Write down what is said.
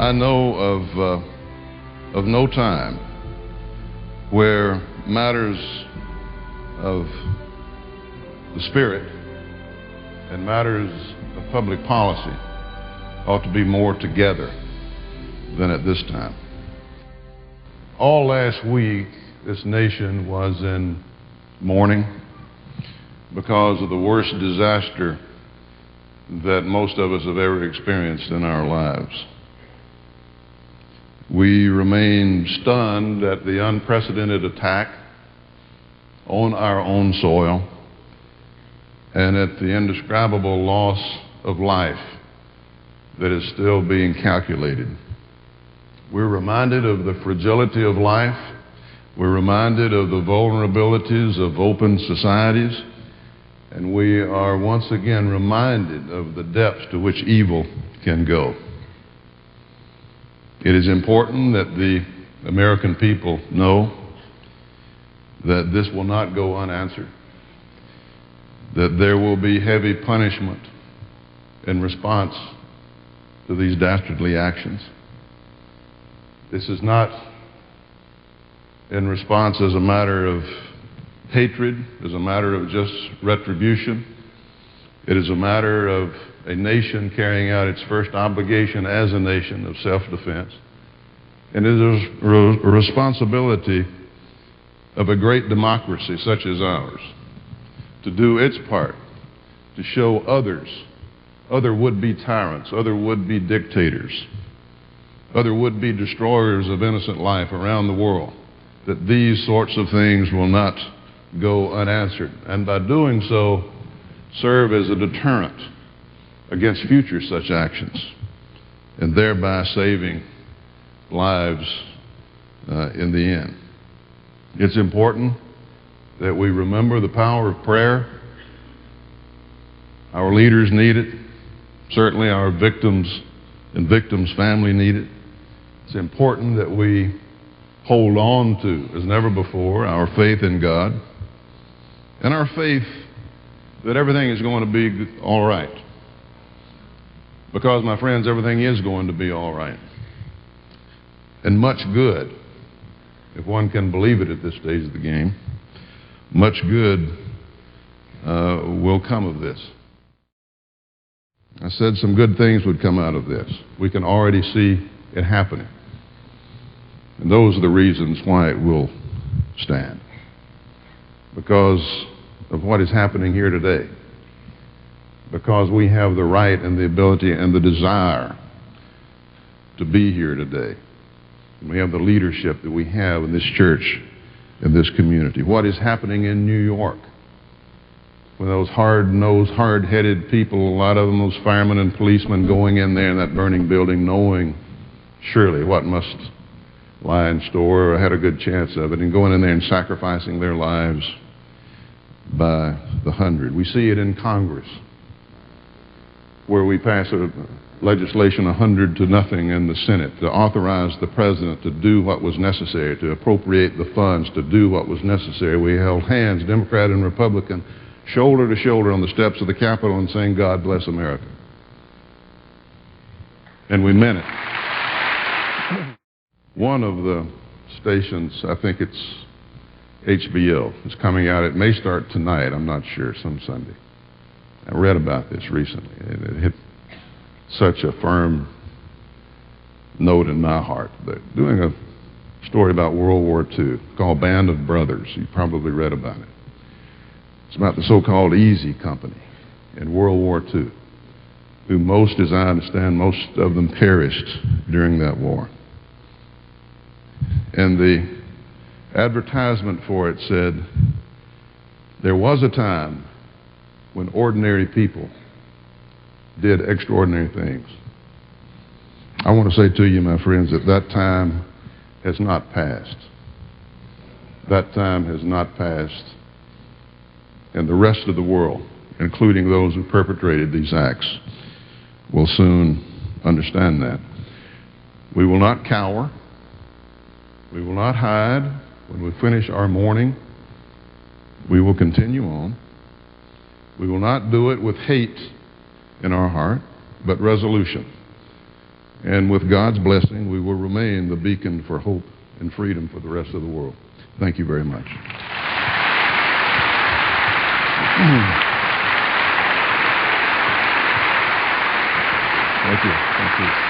I know of no time where matters of the spirit and matters of public policy ought to be more together than at this time. All last week, this nation was in mourning because of the worst disaster that most of us have ever experienced in our lives. We remain stunned at the unprecedented attack on our own soil and at the indescribable loss of life that is still being calculated. We're reminded of the fragility of life. We're reminded of the vulnerabilities of open societies. And we are once again reminded of the depths to which evil can go. It is important that the American people know that this will not go unanswered, that there will be heavy punishment in response to these dastardly actions. This is not in response as a matter of hatred, as a matter of just retribution. It is a matter of a nation carrying out its first obligation as a nation of self-defense. And it is a responsibility of a great democracy such as ours to do its part to show others, other would-be tyrants, other would-be dictators, other would-be destroyers of innocent life around the world, that these sorts of things will not go unanswered, and by doing so serve as a deterrent against future such actions, and thereby saving lives in the end. It's important that we remember the power of prayer. Our leaders need it. Certainly our victims and victims' family need it. It's important that we hold on to, as never before, our faith in God and our faith that everything is going to be all right. Because, my friends, everything is going to be all right. And much good, if one can believe it at this stage of the game, much good will come of this. I said some good things would come out of this. We can already see it happening. And those are the reasons why it will stand. Because of what is happening here today. Because we have the right and the ability and the desire to be here today. And we have the leadership that we have in this church, in this community. What is happening in New York? When those hard-nosed, hard-headed people, a lot of them, those firemen and policemen going in there in that burning building, knowing surely what must lie in store, or had a good chance of it, and going in there and sacrificing their lives by the hundred. We see it in Congress, where we pass a legislation 100 to nothing in the Senate to authorize the president to do what was necessary, to appropriate the funds to do what was necessary. We held hands, Democrat and Republican, shoulder to shoulder on the steps of the Capitol and saying, God bless America. And we meant it. One of the stations, I think it's HBO, is coming out. It may start tonight, I'm not sure, some Sunday. I read about this recently. It hit such a firm note in my heart. They're doing a story about World War II called Band of Brothers. You probably read about it. It's about the so-called Easy Company in World War II, who most, as I understand, most of them perished during that war. And the advertisement for it said, there was a time when ordinary people did extraordinary things. I want to say to you, my friends, that that time has not passed. That time has not passed. And the rest of the world, including those who perpetrated these acts, will soon understand that. We will not cower. We will not hide. When we finish our mourning, we will continue on. We will not do it with hate in our heart, but resolution. And with God's blessing, we will remain the beacon for hope and freedom for the rest of the world. Thank you very much. Thank you. Thank you.